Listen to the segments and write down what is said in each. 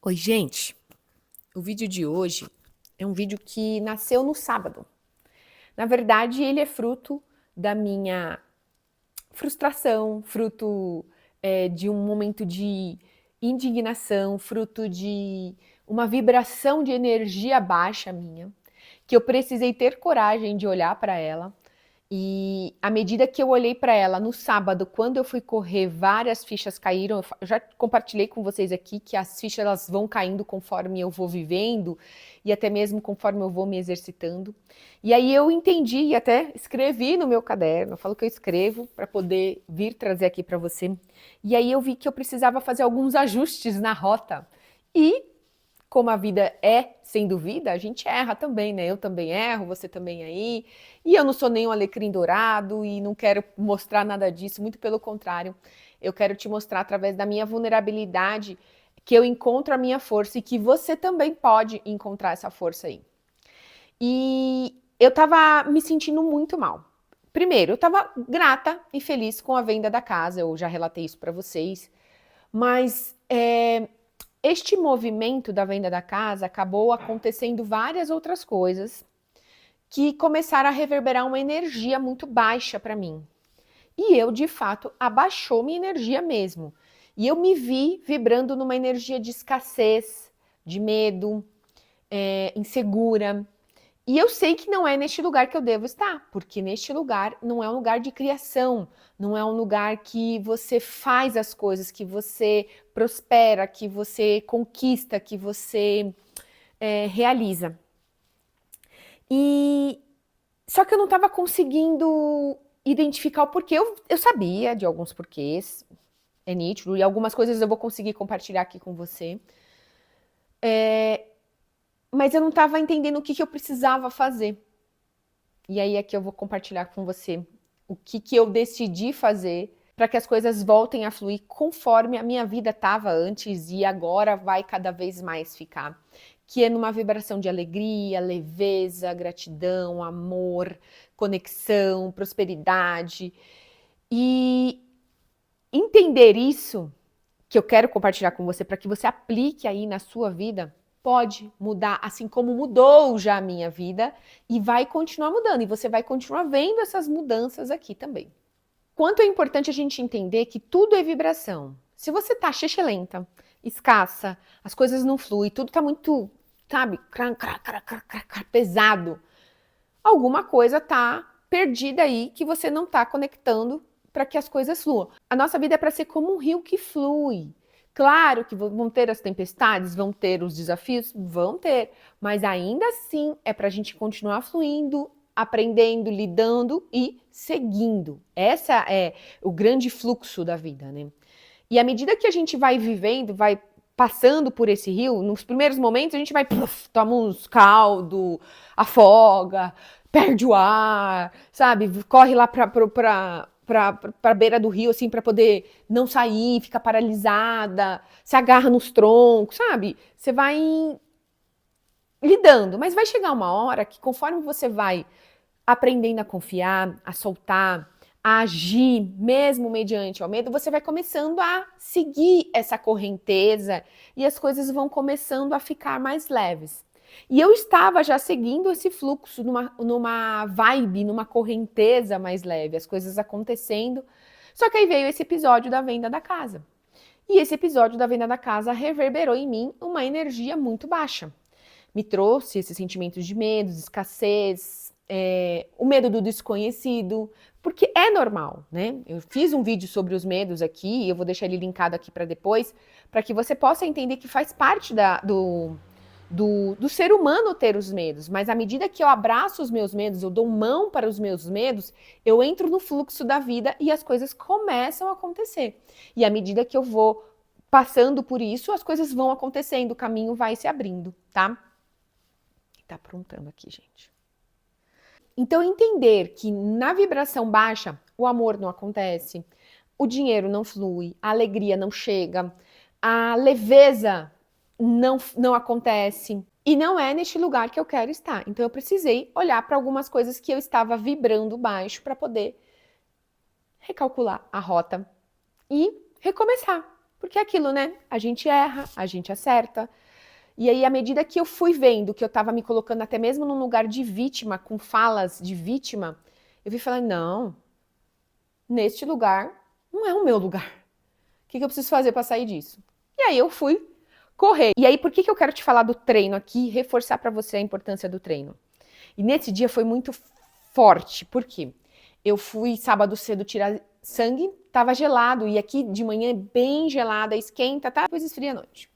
Oi, gente. O vídeo de hoje é um vídeo que nasceu no sábado. Na verdade, ele é fruto da minha frustração, fruto de um momento de indignação, fruto de uma vibração de energia baixa minha, que eu precisei ter coragem de olhar para ela. E à medida que eu olhei para ela no sábado, quando eu fui correr, várias fichas caíram. Eu já compartilhei com vocês aqui que as fichas elas vão caindo conforme eu vou vivendo e até mesmo conforme eu vou me exercitando. E aí eu entendi e até escrevi no meu caderno, eu falo que eu escrevo para poder vir trazer aqui para você. E aí eu vi que eu precisava fazer alguns ajustes na rota. E como a vida é sem dúvida, a gente erra também, né? Eu também erro, você também aí. E eu não sou nem um alecrim dourado e não quero mostrar nada disso, muito pelo contrário. Eu quero te mostrar através da minha vulnerabilidade que eu encontro a minha força e que você também pode encontrar essa força aí. E eu tava me sentindo muito mal. Primeiro, eu tava grata e feliz com a venda da casa, eu já relatei isso para vocês, mas este movimento da venda da casa acabou acontecendo várias outras coisas que começaram a reverberar uma energia muito baixa para mim. E eu, de fato, abaixou minha energia mesmo. E eu me vi vibrando numa energia de escassez, de medo, insegura. E eu sei que não é neste lugar que eu devo estar, porque neste lugar não é um lugar de criação, não é um lugar que você faz as coisas, que você prospera, que você conquista, que você realiza. E só que eu não estava conseguindo identificar o porquê. Eu sabia de alguns porquês, é nítido, e algumas coisas eu vou conseguir compartilhar aqui com você. Mas eu não estava entendendo o que eu precisava fazer. E aí aqui eu vou compartilhar com você o que eu decidi fazer para que as coisas voltem a fluir conforme a minha vida estava antes e agora vai cada vez mais ficar. Que é numa vibração de alegria, leveza, gratidão, amor, conexão, prosperidade. E entender isso que eu quero compartilhar com você para que você aplique aí na sua vida, pode mudar, assim como mudou já a minha vida e vai continuar mudando. E você vai continuar vendo essas mudanças aqui também. Quanto é importante a gente entender que tudo é vibração. Se você tá lenta, escassa, as coisas não fluem, tudo tá muito, sabe, pesado, alguma coisa tá perdida aí que você não tá conectando para que as coisas fluam. A nossa vida é para ser como um rio que flui. Claro que vão ter as tempestades, vão ter os desafios, vão ter, mas ainda assim é para a gente continuar fluindo, aprendendo, lidando e seguindo. Essa é o grande fluxo da vida, né? E à medida que a gente vai vivendo, vai passando por esse rio, nos primeiros momentos a gente vai, toma uns caldo, afoga, perde o ar, sabe? Corre lá pra beira do rio, assim, para poder não sair, fica paralisada, se agarra nos troncos, sabe? Você vai lidando, mas vai chegar uma hora que conforme você vai aprendendo a confiar, a soltar, a agir, mesmo mediante ao medo, você vai começando a seguir essa correnteza e as coisas vão começando a ficar mais leves. E eu estava já seguindo esse fluxo, numa vibe, numa correnteza mais leve, as coisas acontecendo. Só que aí veio esse episódio da venda da casa. E esse episódio da venda da casa reverberou em mim uma energia muito baixa. Me trouxe esses sentimentos de medo, de escassez, o medo do desconhecido, porque é normal, né? Eu fiz um vídeo sobre os medos aqui, eu vou deixar ele linkado aqui para depois, para que você possa entender que faz parte do ser humano ter os medos, mas à medida que eu abraço os meus medos, eu dou mão para os meus medos, eu entro no fluxo da vida e as coisas começam a acontecer. E à medida que eu vou passando por isso, as coisas vão acontecendo, o caminho vai se abrindo, tá? Tá aprontando aqui, gente. Então, entender que na vibração baixa, o amor não acontece, o dinheiro não flui, a alegria não chega, a leveza não acontece. E não é neste lugar que eu quero estar. Então, eu precisei olhar para algumas coisas que eu estava vibrando baixo para poder recalcular a rota e recomeçar. Porque é aquilo, né? A gente erra, a gente acerta. E aí, à medida que eu fui vendo que eu estava me colocando até mesmo num lugar de vítima, com falas de vítima, eu vi falando, não, neste lugar não é o meu lugar. O que eu preciso fazer para sair disso? E aí eu fui correr. E aí, por que eu quero te falar do treino aqui e reforçar para você a importância do treino? E nesse dia foi muito forte. Por quê? Eu fui sábado cedo tirar sangue, tava gelado, e aqui de manhã é bem gelada, esquenta, tá? Depois esfria à noite.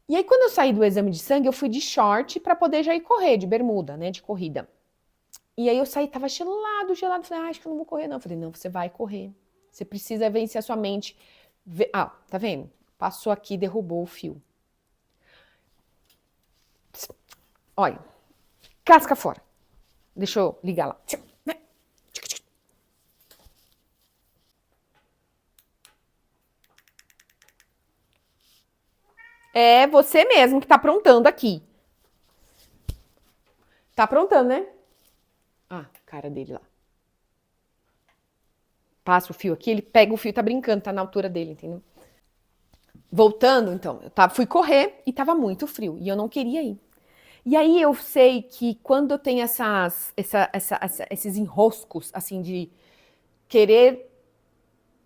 E aí, quando eu saí do exame de sangue, eu fui de short para poder já ir correr, de bermuda, né, de corrida. E aí eu saí, tava gelado. Falei, acho que eu não vou correr, não. Eu falei, não, você vai correr. Você precisa vencer a sua mente. Tá vendo? Passou aqui, derrubou o fio. Olha, casca fora. Deixa eu ligar lá. É você mesmo que tá aprontando aqui. Tá aprontando, né? Cara dele lá. Passa o fio aqui, ele pega o fio e tá brincando, tá na altura dele, entendeu? Voltando, então, fui correr e tava muito frio e eu não queria ir. E aí eu sei que quando eu tenho esses enroscos, assim, de querer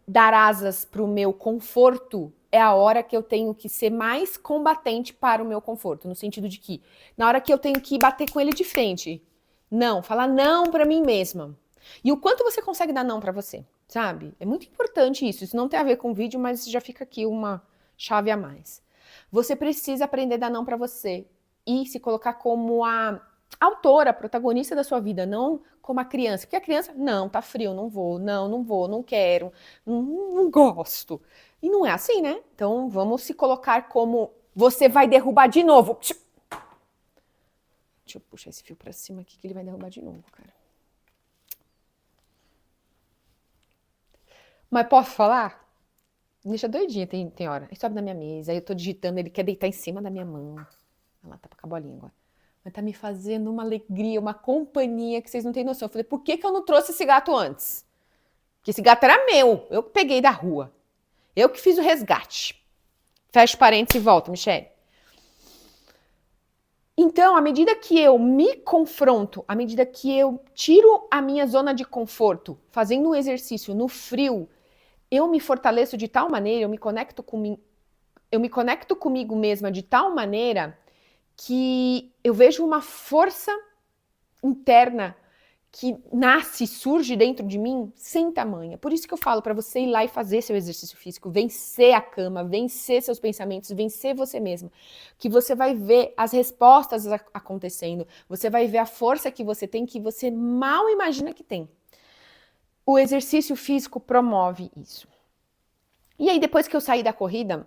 dar asas para o meu conforto, é a hora que eu tenho que ser mais combatente para o meu conforto, no sentido de que, na hora que eu tenho que bater com ele de frente, não, falar não para mim mesma. E o quanto você consegue dar não para você, sabe? É muito importante isso. Isso não tem a ver com o vídeo, mas já fica aqui uma chave a mais. Você precisa aprender a dar não para você e se colocar como a autora, a protagonista da sua vida, não como a criança. Porque a criança, não, tá frio, não vou, não quero, não gosto. E não é assim, né? Então vamos se colocar como você vai derrubar de novo. Deixa eu puxar esse fio pra cima aqui que ele vai derrubar de novo, cara. Mas posso falar? Me deixa doidinha, tem hora. Ele sobe na minha mesa, aí eu tô digitando, ele quer deitar em cima da minha mão. Olha lá, tá com a bolinha agora. Mas tá me fazendo uma alegria, uma companhia que vocês não têm noção. Eu falei, por que eu não trouxe esse gato antes? Porque esse gato era meu, eu que peguei da rua. Eu que fiz o resgate. Fecha parênteses e volta, Michele. Então, à medida que eu me confronto, à medida que eu tiro a minha zona de conforto, fazendo um exercício no frio, eu me fortaleço de tal maneira, eu me conecto comigo mesma de tal maneira que eu vejo uma força interna que nasce, surge dentro de mim sem tamanha. Por isso que eu falo para você ir lá e fazer seu exercício físico, vencer a cama, vencer seus pensamentos, vencer você mesma. Que você vai ver as respostas acontecendo, você vai ver a força que você tem que você mal imagina que tem. O exercício físico promove isso. E aí, depois que eu saí da corrida,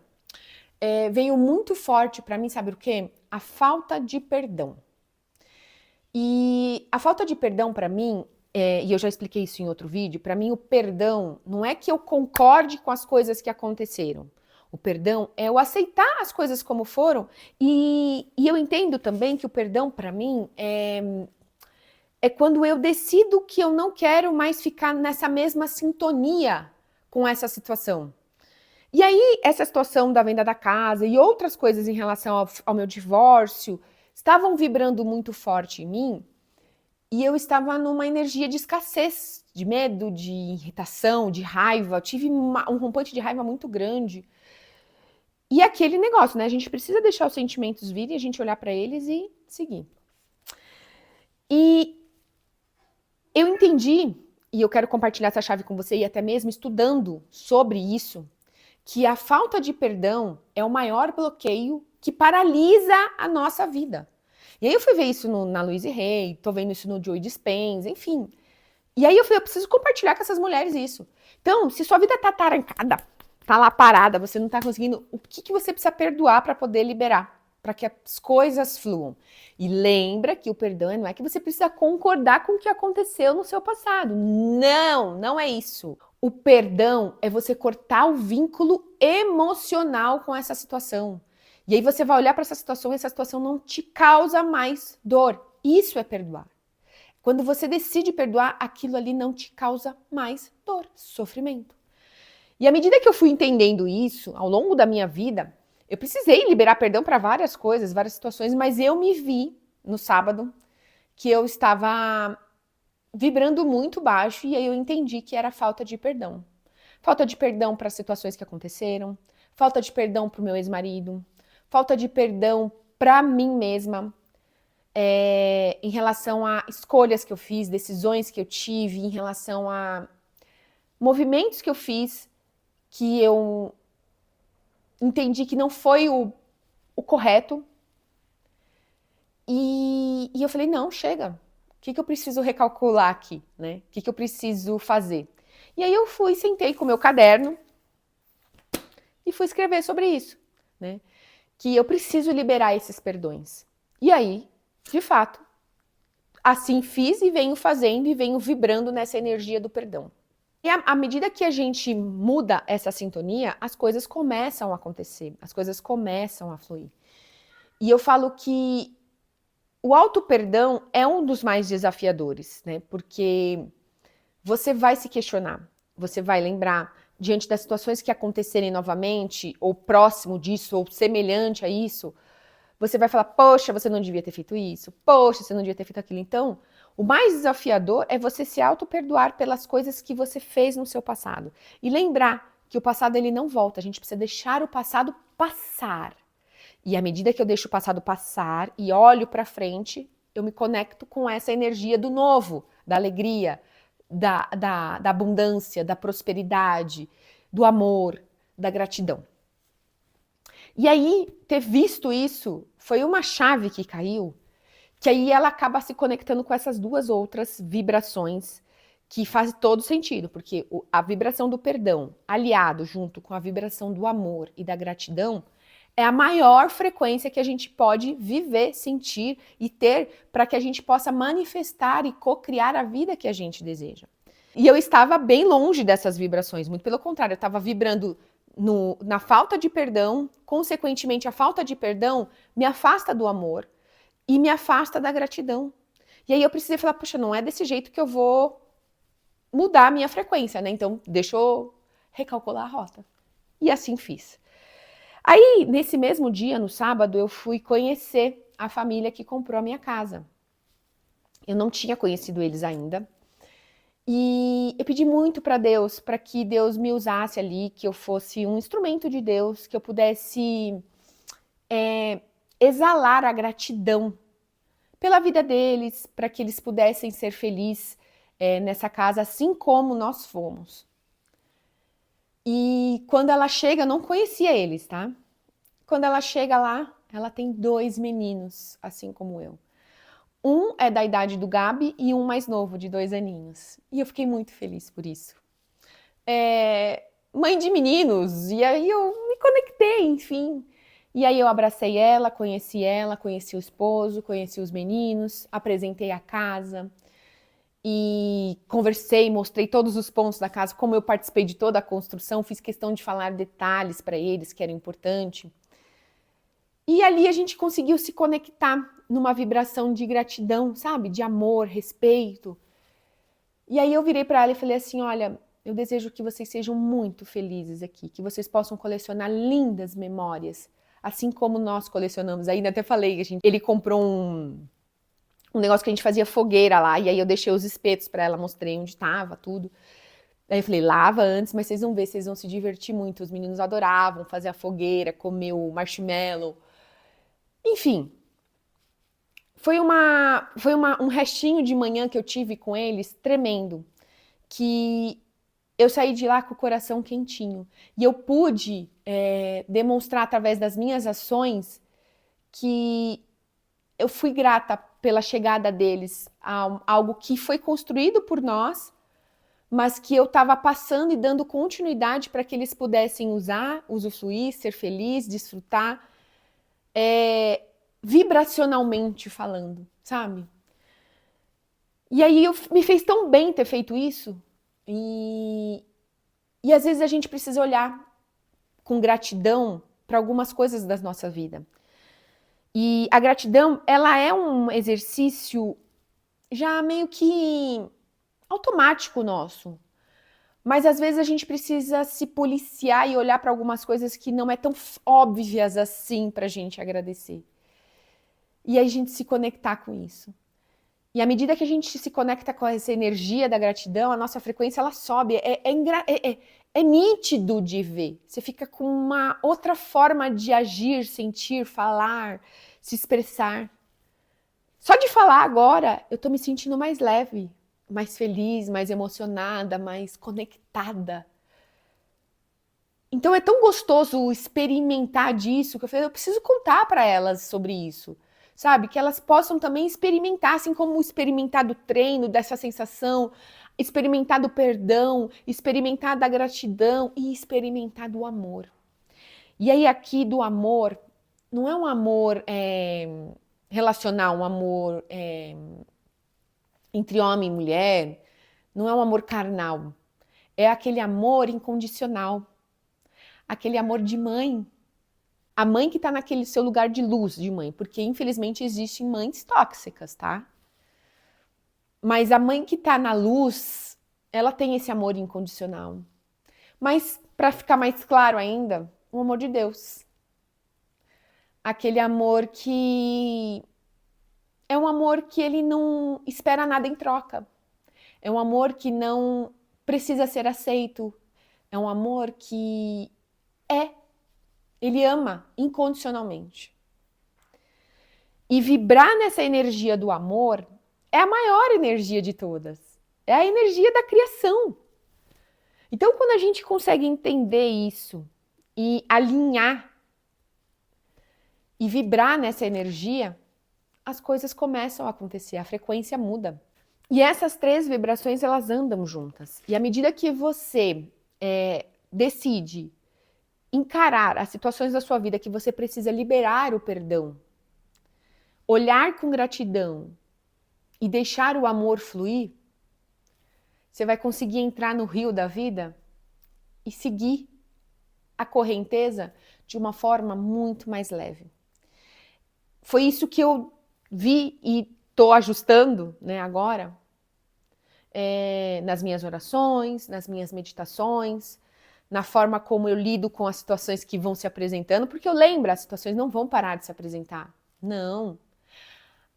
veio muito forte para mim, sabe o quê? A falta de perdão. E a falta de perdão para mim, e eu já expliquei isso em outro vídeo, para mim o perdão não é que eu concorde com as coisas que aconteceram. O perdão é eu aceitar as coisas como foram e eu entendo também que o perdão para mim é quando eu decido que eu não quero mais ficar nessa mesma sintonia com essa situação. E aí, essa situação da venda da casa e outras coisas em relação ao meu divórcio estavam vibrando muito forte em mim e eu estava numa energia de escassez, de medo, de irritação, de raiva. Eu tive um rompante de raiva muito grande. E aquele negócio, né? A gente precisa deixar os sentimentos virem, a gente olhar para eles e seguir. E eu entendi, e eu quero compartilhar essa chave com você, e até mesmo estudando sobre isso, que a falta de perdão é o maior bloqueio que paralisa a nossa vida. E aí eu fui ver isso na Louise Hay, tô vendo isso no Joe Dispenza, enfim. E aí eu preciso compartilhar com essas mulheres isso. Então, se sua vida tá tarancada, tá lá parada, você não tá conseguindo, o que você precisa perdoar para poder liberar? Para que as coisas fluam. E lembra que o perdão não é que você precisa concordar com o que aconteceu no seu passado. Não, não é isso. O perdão é você cortar o vínculo emocional com essa situação. E aí você vai olhar para essa situação e essa situação não te causa mais dor. Isso é perdoar. Quando você decide perdoar, aquilo ali não te causa mais dor, sofrimento. E à medida que eu fui entendendo isso, ao longo da minha vida, eu precisei liberar perdão para várias coisas, várias situações, mas eu me vi no sábado que eu estava vibrando muito baixo e aí eu entendi que era falta de perdão. Falta de perdão para situações que aconteceram, falta de perdão para o meu ex-marido, falta de perdão para mim mesma, em relação a escolhas que eu fiz, decisões que eu tive, em relação a movimentos que eu fiz que eu entendi que não foi o correto. E eu falei, não, chega. O que eu preciso recalcular aqui, né? O que eu preciso fazer? E aí eu fui, sentei com o meu caderno e fui escrever sobre isso, né? Que eu preciso liberar esses perdões. E aí, de fato, assim fiz e venho fazendo e venho vibrando nessa energia do perdão. E à medida que a gente muda essa sintonia, as coisas começam a acontecer, as coisas começam a fluir. E eu falo que o auto-perdão é um dos mais desafiadores, né? Porque você vai se questionar, você vai lembrar, diante das situações que acontecerem novamente, ou próximo disso, ou semelhante a isso, você vai falar, poxa, você não devia ter feito isso, poxa, você não devia ter feito aquilo. Então, o mais desafiador é você se auto-perdoar pelas coisas que você fez no seu passado. E lembrar que o passado ele não volta, a gente precisa deixar o passado passar. E à medida que eu deixo o passado passar e olho para frente, eu me conecto com essa energia do novo, da alegria, da abundância, da prosperidade, do amor, da gratidão. E aí, ter visto isso, foi uma chave que caiu, que aí ela acaba se conectando com essas duas outras vibrações, que faz todo sentido, porque a vibração do perdão, aliado junto com a vibração do amor e da gratidão, é a maior frequência que a gente pode viver, sentir e ter para que a gente possa manifestar e co-criar a vida que a gente deseja. E eu estava bem longe dessas vibrações, muito pelo contrário, eu estava vibrando na falta de perdão, consequentemente a falta de perdão me afasta do amor e me afasta da gratidão. E aí eu precisei falar, poxa, não é desse jeito que eu vou mudar a minha frequência, né? Então deixa eu recalcular a rota. E assim fiz. Aí, nesse mesmo dia, no sábado, eu fui conhecer a família que comprou a minha casa. Eu não tinha conhecido eles ainda. E eu pedi muito para Deus, para que Deus me usasse ali, que eu fosse um instrumento de Deus, que eu pudesse exalar a gratidão pela vida deles, para que eles pudessem ser felizes nessa casa, assim como nós fomos. E quando ela chega, eu não conhecia eles, tá? Quando ela chega lá, ela tem 2 meninos, assim como eu. Um é da idade do Gabi e um mais novo, de 2 aninhos. E eu fiquei muito feliz por isso. Mãe de meninos, e aí eu me conectei, enfim. E aí eu abracei ela, conheci o esposo, conheci os meninos, apresentei a casa e conversei, mostrei todos os pontos da casa, como eu participei de toda a construção, fiz questão de falar detalhes para eles que era importante. E ali a gente conseguiu se conectar numa vibração de gratidão, sabe? De amor, respeito. E aí eu virei para ela e falei assim, olha, eu desejo que vocês sejam muito felizes aqui, que vocês possam colecionar lindas memórias, assim como nós colecionamos. Ainda até falei, ele comprou um negócio que a gente fazia fogueira lá, e aí eu deixei os espetos para ela, mostrei onde estava, tudo. Aí eu falei, lava antes, mas vocês vão ver, vocês vão se divertir muito. Os meninos adoravam fazer a fogueira, comer o marshmallow. Enfim, foi um restinho de manhã que eu tive com eles tremendo, que eu saí de lá com o coração quentinho. E eu pude demonstrar através das minhas ações que eu fui grata pela chegada deles a algo que foi construído por nós, mas que eu estava passando e dando continuidade para que eles pudessem usar, usufruir, ser feliz, desfrutar, vibracionalmente falando, sabe? E aí me fez tão bem ter feito isso, e às vezes a gente precisa olhar com gratidão para algumas coisas da nossa vida. E a gratidão, ela é um exercício já meio que automático nosso. Mas às vezes a gente precisa se policiar e olhar para algumas coisas que não é tão óbvias assim para a gente agradecer. E aí a gente se conectar com isso. E à medida que a gente se conecta com essa energia da gratidão, a nossa frequência ela sobe. É nítido de ver. Você fica com uma outra forma de agir, sentir, falar, se expressar. Só de falar agora, eu tô me sentindo mais leve, mais feliz, mais emocionada, mais conectada. Então é tão gostoso experimentar disso que eu falei, eu preciso contar para elas sobre isso, sabe? Que elas possam também experimentar, assim como experimentar do treino, dessa sensação, experimentar do perdão, experimentar da gratidão e experimentar do amor. E aí aqui do amor, não é um amor relacional, um amor entre homem e mulher, não é um amor carnal, é aquele amor incondicional, aquele amor de mãe. A mãe que tá naquele seu lugar de luz de mãe, porque infelizmente existem mães tóxicas, tá? Mas a mãe que tá na luz, ela tem esse amor incondicional. Mas para ficar mais claro ainda, o amor de Deus. Aquele amor que é um amor que ele não espera nada em troca. É um amor que não precisa ser aceito. É um amor que ele ama incondicionalmente. E vibrar nessa energia do amor é a maior energia de todas. É a energia da criação. Então, quando a gente consegue entender isso e alinhar e vibrar nessa energia, as coisas começam a acontecer, a frequência muda. E essas três vibrações, elas andam juntas. E à medida que você decide encarar as situações da sua vida que você precisa liberar o perdão, olhar com gratidão e deixar o amor fluir, você vai conseguir entrar no rio da vida e seguir a correnteza de uma forma muito mais leve. Foi isso que eu vi e estou ajustando, né, agora, nas minhas orações, nas minhas meditações, na forma como eu lido com as situações que vão se apresentando, porque eu lembro, as situações não vão parar de se apresentar. Não.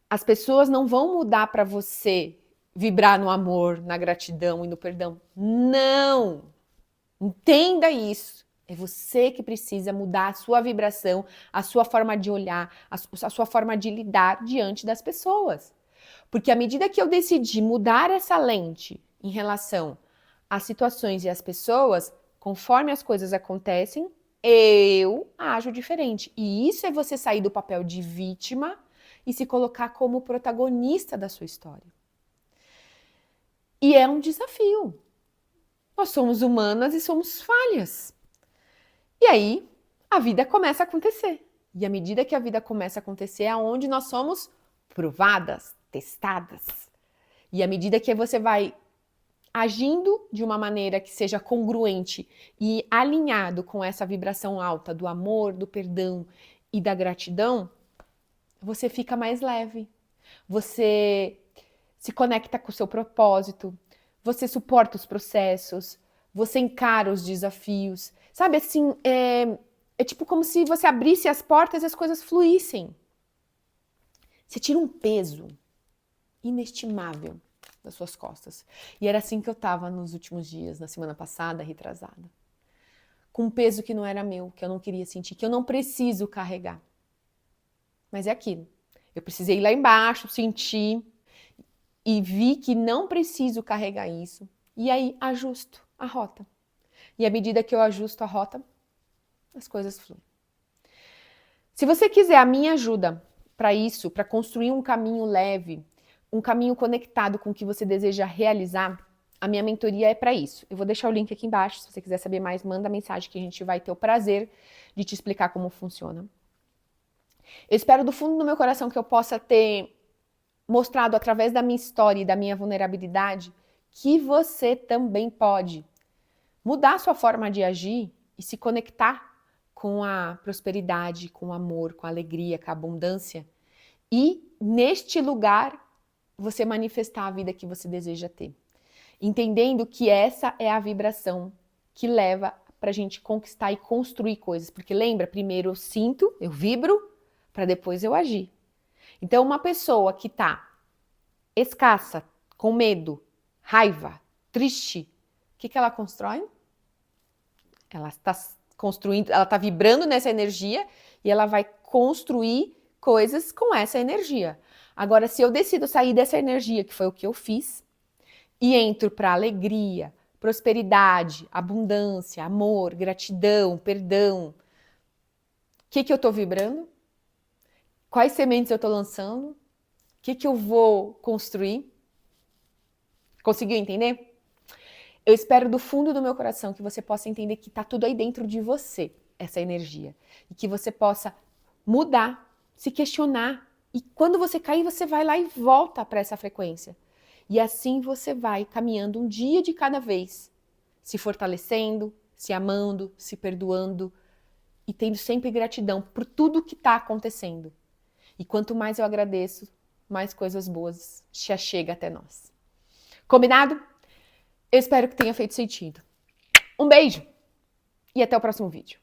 As pessoas não vão mudar para você vibrar no amor, na gratidão e no perdão. Não! Entenda isso. É você que precisa mudar a sua vibração, a sua forma de olhar, a sua forma de lidar diante das pessoas. Porque à medida que eu decidi mudar essa lente em relação às situações e às pessoas, conforme as coisas acontecem, eu ajo diferente. E isso é você sair do papel de vítima e se colocar como protagonista da sua história. E é um desafio. Nós somos humanas e somos falhas. E aí, a vida começa a acontecer. E à medida que a vida começa a acontecer, é onde nós somos provadas, testadas. E à medida que você vai agindo de uma maneira que seja congruente e alinhado com essa vibração alta do amor, do perdão e da gratidão, você fica mais leve. Você se conecta com o seu propósito, você suporta os processos, você encara os desafios. Sabe, assim, é tipo como se você abrisse as portas e as coisas fluíssem. Você tira um peso inestimável das suas costas. E era assim que eu tava nos últimos dias, na semana passada, retrasada. Com um peso que não era meu, que eu não queria sentir, que eu não preciso carregar. Mas é aquilo. Eu precisei ir lá embaixo, sentir e vi que não preciso carregar isso. E aí ajusto a rota. E à medida que eu ajusto a rota, as coisas fluem. Se você quiser a minha ajuda para isso, para construir um caminho leve, um caminho conectado com o que você deseja realizar, a minha mentoria é para isso. Eu vou deixar o link aqui embaixo, se você quiser saber mais, manda mensagem que a gente vai ter o prazer de te explicar como funciona. Eu espero do fundo do meu coração que eu possa ter mostrado através da minha história e da minha vulnerabilidade que você também pode mudar a sua forma de agir e se conectar com a prosperidade, com o amor, com a alegria, com a abundância. E neste lugar, você manifestar a vida que você deseja ter. Entendendo que essa é a vibração que leva pra gente conquistar e construir coisas. Porque lembra, primeiro eu sinto, eu vibro, para depois eu agir. Então, uma pessoa que tá escassa, com medo, raiva, triste, o que ela constrói? Ela está construindo, ela está vibrando nessa energia e ela vai construir coisas com essa energia. Agora, se eu decido sair dessa energia, que foi o que eu fiz, e entro para alegria, prosperidade, abundância, amor, gratidão, perdão, o que eu estou vibrando? Quais sementes eu estou lançando? O que eu vou construir? Conseguiu entender? Eu espero do fundo do meu coração que você possa entender que está tudo aí dentro de você, essa energia. E que você possa mudar, se questionar. E quando você cair, você vai lá e volta para essa frequência. E assim você vai caminhando um dia de cada vez, se fortalecendo, se amando, se perdoando e tendo sempre gratidão por tudo que está acontecendo. E quanto mais eu agradeço, mais coisas boas já chegam até nós. Combinado? Eu espero que tenha feito sentido. Um beijo e até o próximo vídeo.